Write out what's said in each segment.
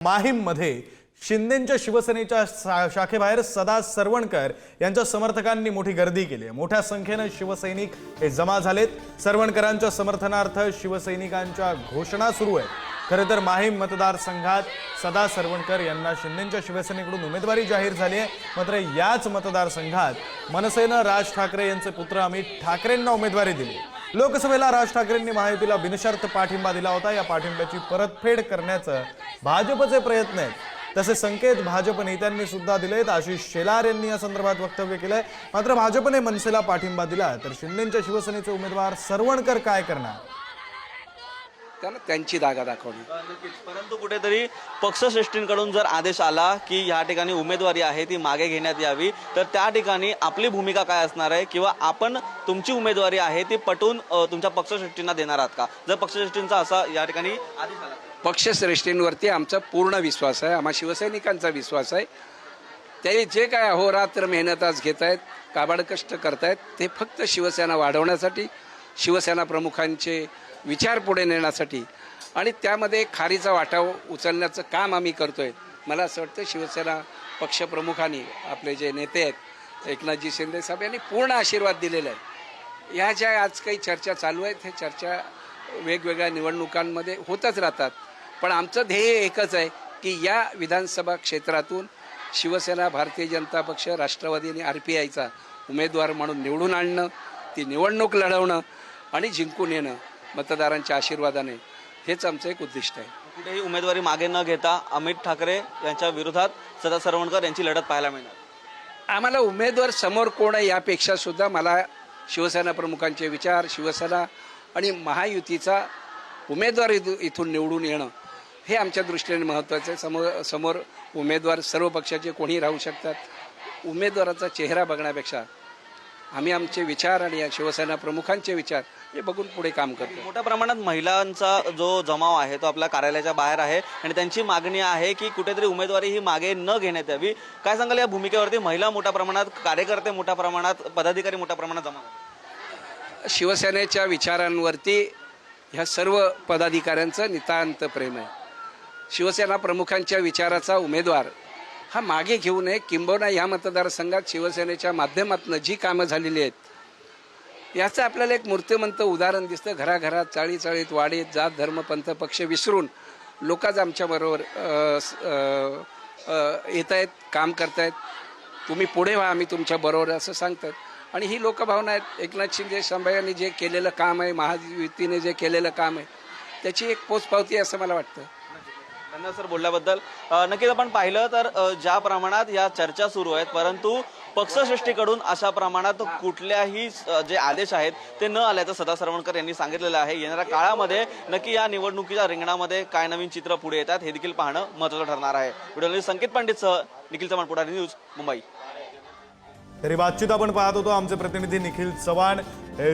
माहीममध्ये शिंदेंच्या शिवसेनेच्या शाखेबाहेर सदा सरवणकर यांच्या समर्थकांनी मोठी गर्दी केली आहे। मोठ्या संख्येने शिवसैनिक हे जमा झालेत। सरवणकरांच्या समर्थनार्थ शिवसैनिकांच्या घोषणा सुरू आहेत। खरे तर माहीम मतदारसंघात सदा सरवणकर यांना शिंदेंच्या शिवसेनेकडून उमेदवारी जाहीर झाली आहे। मात्र याच मतदारसंघात मनसेने राज ठाकरे यांचे पुत्र अमित ठाकरेंना उमेदवारी दिली। लोकसभेला राज ठाकरेंनी महायुतीला बिनशर्त पाठिंबा दिला होता। या पाठिंब्याची परतफेड करण्याचे भाजपचे प्रयत्न आहेत। तसे संकेत भाजप नेत्यांनी सुद्धा दिलेत। आशिष शेलार यांनी या संदर्भात वक्तव्य केलंय। मात्र भाजपने मनसेला पाठिंबा दिला तर शिंदेंच्या शिवसेनेचे उमेदवार सरवणकर काय करणार, त्यांना त्यांची जागा दाखवली। परंतु कुठेतरी पक्षश्रेष्ठींकडून जर आदेश आला की या ठिकाणी उमेदवारी आहे ती मागे घेण्यात यावी तर त्या ठिकाणी आपली भूमिका काय असणार आहे किंवा आपण तुमची उमेदवारी आहे ती पटवून तुमच्या पक्षश्रेष्ठींना देणार आहात का? जर पक्षश्रेष्ठींचा असा या ठिकाणी आदेश आला, पक्षश्रेष्ठींवरती आमचा पूर्ण विश्वास आहे, आम्हा शिवसैनिकांचा विश्वास आहे। ते जे काय अहोरात्र मेहनत आज घेत आहेत, काबाड कष्ट करतायत, ते फक्त शिवसेना वाढवण्यासाठी, शिवसेना प्रमुखांचे विचार पुढे नेण्यासाठी आणि त्यामध्ये खारीचा वाटा उचलण्याचं काम आम्ही करतोय। मला असं वाटतं शिवसेना पक्षप्रमुखांनी, आपले जे नेते आहेत एकनाथजी शिंदे साहेब यांनी पूर्ण आशीर्वाद दिलेला आहे। ह्या ज्या आज काही चर्चा चालू आहेत हे चर्चा वेगवेगळ्या निवडणुकांमध्ये होतच राहतात, पण आमचं ध्येय एकच आहे की या विधानसभा क्षेत्रातून शिवसेना, भारतीय जनता पक्ष, राष्ट्रवादी आणि RPIचा उमेदवार म्हणून निवडून आणणं, ती निवडणूक लढवणं आणि जिंकून येणं मतदारांच्या आशीर्वादाने, हेच आमचं एक उद्दिष्ट आहे। कुठेही उमेदवारी मागे न घेता अमित ठाकरे यांच्या विरोधात सदा सरवणकर यांची लढत पाहायला मिळणार। आम्हाला उमेदवार समोर कोण आहे यापेक्षा सुद्धा मला शिवसेना प्रमुखांचे विचार, शिवसेना आणि महायुतीचा उमेदवार इथून निवडून येणं हे आमच्या दृष्टीने महत्त्वाचं आहे। समोर उमेदवार सर्व पक्षाचे कोणी राहू शकतात। उमेदवाराचा चेहरा बघण्यापेक्षा आम्ही आमचे विचार आणि शिवसेना प्रमुखांचे विचार हे बघून पुढे काम करतो। मोठ्या प्रमाणात महिलांचा जो जमाव आहे तो आपल्या कार्यालयाच्या बाहेर आहे आणि त्यांची मागणी आहे की कुठेतरी उमेदवारी ही मागे न घेण्यात यावी। काय सांगाल या भूमिकेवरती? महिला मोठ्या प्रमाणात, कार्यकर्ते मोठ्या प्रमाणात, पदाधिकारी मोठ्या प्रमाणात जमा आहेत। शिवसेनेच्या विचारांवरती ह्या सर्व पदाधिकाऱ्यांचं नितांत प्रेम आहे। शिवसेना प्रमुखांच्या विचाराचा उमेदवार हा मागे घेऊ नये, किंबहुना ह्या मतदारसंघात शिवसेनेच्या माध्यमातून जी कामं झालेली आहेत याचं आपल्याला एक मूर्तिमंत उदाहरण दिसतं। घराघरात, चाळीचाळीत, वाडीत, जात, धर्म, पंथ, पक्ष विसरून लोकच आमच्याबरोबर येत आहेत, काम करतायत। तुम्ही पुढे व्हा, आम्ही तुमच्या बरोबर असं सांगतात आणि ही लोकभावना आहेत। एकनाथ शिंदे साहेबांनी जे केलेलं काम आहे, महायुतीने जे केलेलं काम आहे त्याची एक पोचपावती असं मला वाटतं। धन्यवाद सर बोलल्याबद्दल। नक्कीच आपण पाहिलं तर ज्या प्रमाणात या चर्चा सुरू आहेत परंतु पक्षश्रेष्ठीकडून अशा प्रमाणात कुठल्याही जे आदेश आहेत ते न आल्याचं सदा सरवणकर यांनी सांगितलेलं आहे। येणाऱ्या काळामध्ये नक्की या निवडणुकीच्या रिंगणामध्ये काय नवीन चित्र पुढे येतात हे देखील पाहणं महत्त्वाचं ठरणार आहे। व्हिडिओ संकेत पंडितसह निखिल चव्हाण, पुढारी न्यूज, मुंबई। तरी बातचीत आपण पाहत होतो, आमचे प्रतिनिधी निखिल चव्हाण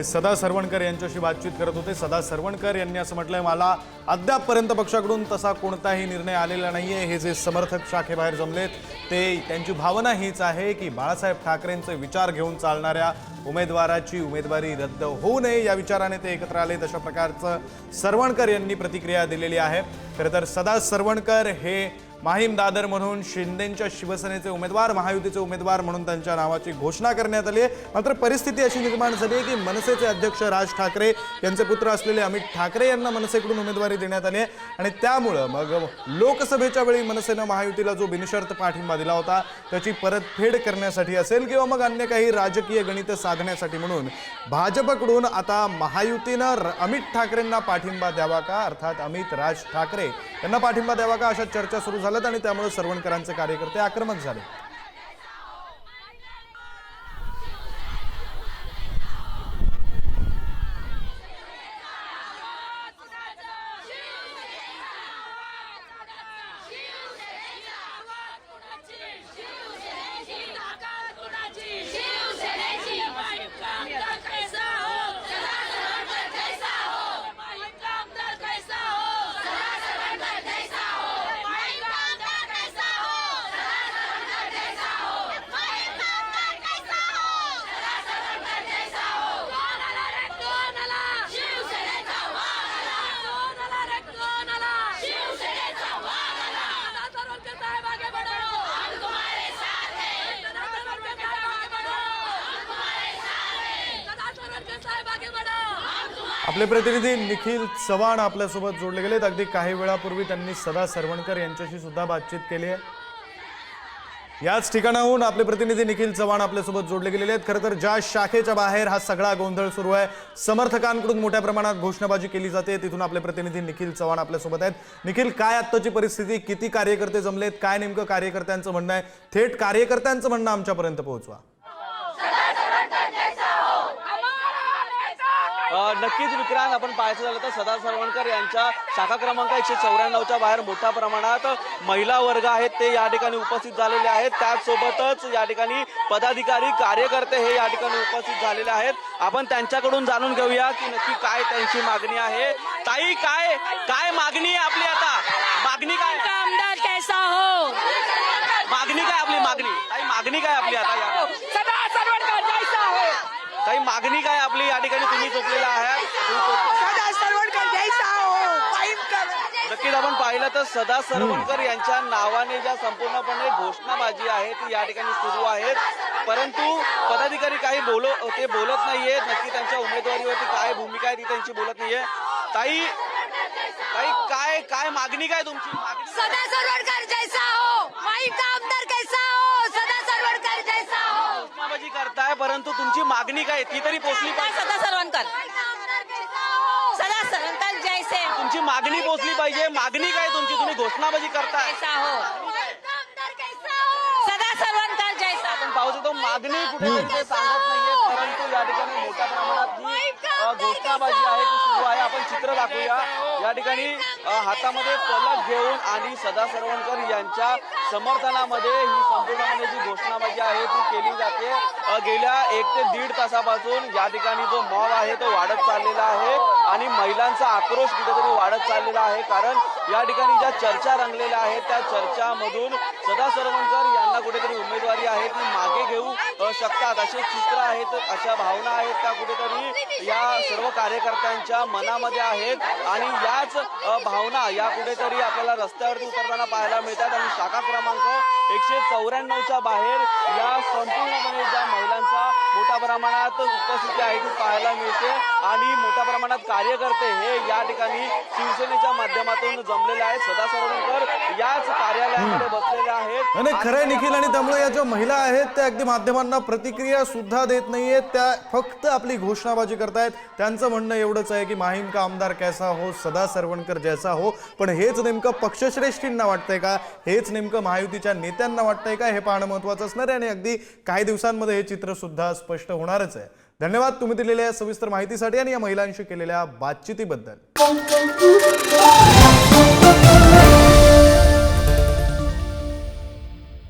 सदा सरवणकर यांच्याशी बातचीत करत होते। सदा सरवणकर यांनी असं म्हटलंय, मला अद्यापपर्यंत पक्षाकडून तसा कोणताही निर्णय आलेला नाहीये। हे जे समर्थक शाखेबाहेर जमलेत ते त्यांची भावना हीच आहे की बाळासाहेब ठाकरेंचे विचार घेऊन चालणाऱ्या उमेदवाराची उमेदवारी रद्द होऊ नये, या विचाराने ते एकत्र आले। अशा प्रकारचं सरवणकर यांनी प्रतिक्रिया दिलेली आहे। खरं तर सदा सरवणकर हे माहीम दादर म्हणून शिंदेंच्या शिवसेनेचे उमेदवार, महायुतीचे उमेदवार म्हणून त्यांच्या नावाची घोषणा करण्यात आली आहे। मात्र परिस्थिती अशी निर्माण झाली आहे की मनसेचे अध्यक्ष राज ठाकरे यांचे पुत्र असलेले अमित ठाकरे यांना मनसेकडून उमेदवारी देण्यात आली आहे आणि त्यामुळे मग लोकसभेच्या वेळी मनसेने महायुतीला जो बिनशर्त पाठिंबा दिला होता त्याची परतफेड करण्यासाठी असेल किंवा मग अन्य काही राजकीय गणित साधण्यासाठी म्हणून भाजपकडून आता महायुतीनं अमित ठाकरेंना पाठिंबा द्यावा का, अर्थात अमित राज ठाकरे यांना पाठिंबा द्यावा का, अशा चर्चा सुरू झाल्यात आणि त्यामुळे सरवणकरांचे कार्यकर्ते आक्रमक झाले। आपले प्रतिनिधी निखिल चव्हाण आपल्यासोबत जोडले गेलेत. अगदी काही वेळापूर्वी त्यांनी सदा सरवणकर यांच्याशी सुद्धा बातचीत केली आहे. याच ठिकाणाहून आपले प्रतिनिधी निखिल चव्हाण आपल्यासोबत जोडले गेलेले आहेत. खरं तर ज्या शाखेच्या बाहेर हा सगळा गोंधळ सुरू आहे, समर्थकांकडून मोठ्या प्रमाणात घोषणाबाजी केली जाते, तिथून आपले प्रतिनिधी निखिल चव्हाण आपल्यासोबत आहेत. निखिल, काय आत्ताची परिस्थिती, किती कार्यकर्ते जमलेत, काय नेमकं कार्यकर्त्यांचं म्हणणं आहे? थेट कार्यकर्त्यांचं म्हणणं आमच्यापर्यंत पोहोचवा. नक्कीच विक्रांत, आपण पाहायचं झालं तर सदा सरवणकर यांच्या शाखा क्रमांक 194च्या बाहेर मोठ्या प्रमाणात महिला वर्ग आहेत ते या ठिकाणी उपस्थित झालेले आहेत. त्याचसोबतच या ठिकाणी पदाधिकारी कार्यकर्ते हे या ठिकाणी उपस्थित झालेले आहेत. आपण त्यांच्याकडून जाणून घेऊया की नक्की काय त्यांची मागणी आहे. ताई, काय काय मागणी आहे आपली? आता मागणी काय? आमदार कैसा हो, मागणी काय आपली? मागणी काय आपली आता? सदा सरवणकर जैसा हो, काही मागणी काय आपली? या ठिकाणी तुम्ही झोपलेला आहात. सदा सरवणकर जैसा हो. नक्कीच आपण पाहिलं तर सदा सरवणकर यांच्या नावाने ज्या संपूर्णपणे घोषणाबाजी आहे ती या ठिकाणी सुरू आहेत, परंतु पदाधिकारी काही ते बोलत नाहीयेत. नक्की त्यांच्या उमेदवारीवरती काय भूमिका आहे ती त्यांची बोलत नाहीये. ताई, काय काय मागणी काय तुमची? सदा सरवणकर जैसा हो, वाईफ का आमदार कैसा हो, सदा सरवणकर जैसा हो. घोषणाबाजी करताय, परंतु तुमची मागणी काय ती तरी पोचली पाहिजे. सदा सरवणकर, सदा सरवणकर जैसे, तुमची मागणी पोचली पाहिजे. मागणी काय तुमची? तुम्ही घोषणाबाजी करताय. कैसा हो, सदा सरवणकर जैसा. आपण पाहू शकतो मागणी कुठेतरी ते सांगत नाहीये, परंतु या ठिकाणी मोठ्या प्रमाणात ही घोषणाबाजी आहे ती सुरू आहे. आपण चित्र दाखवूया. या ठिकाणी हातामध्ये फलक घेऊन आणि सदा सरवणकर यांच्या समर्थनामध्ये ही संपूर्णपणे जी घोषणाबाजी आहे ती केली जाते. गेल्या 1 ते 1.5 तासापासून या ठिकाणी जो मॉब आहे तो वाढत चाललेला आहे आणि महिलांचा आक्रोश कुठेतरी वाढत चाललेला आहे. कारण या ठिकाणी ज्या चर्चा रंगलेल्या आहेत त्या चर्चामधून सदा सरवणकर यांना कुठेतरी उमेदवारी आहे ती मागे घेऊ शकतात असे चित्र आहेत, अशा भावना आहेत त्या कुठेतरी या सर्व कार्यकर्त्यांच्या मनामध्ये आहेत आणि याच भावना या कुठेतरी आपल्याला रस्त्यावरती उतरताना पाहायला मिळतात. आणि शाखा क्रमांक 194च्या बाहेर या संपूर्णपणे ज्या महिलांचा मोठ्या प्रमाणात उपस्थिती आहे ती पाहायला मिळते आणि मोठ्या प्रमाणात कार्यकर्ते हे या ठिकाणी शिवसेनेच्या माध्यमातून जमलेले आहेत. सदा सरवणकर याच कार्यालयामध्ये बसलेले आहेत. आणि खरंय निखिल, आणि त्यामुळे या ज्या महिला आहेत त्या अगदी माध्यमांना प्रतिक्रिया सुद्धा देत नाहीयेत, त्या फक्त आपली घोषणाबाजी करतायत. त्यांचं म्हणणं एवढंच आहे की माहीम का आमदार कैसा हो, सदा सरवणकर जैसा हो. पण हेच नेमकं पक्षश्रेष्ठींना वाटतंय का? हेच नेमकं महायुतीच्या नेत्यांना वाटतंय का? हे पाहणं महत्वाचं असणार आहे आणि अगदी काही दिवसांमध्ये हे चित्र सुद्धा स्पष्ट होणारच आहे. धन्यवाद तुम्ही दिलेल्या सविस्तर माहितीसाठी आणि या महिलांशी केलेल्या बातचीतीबद्दल.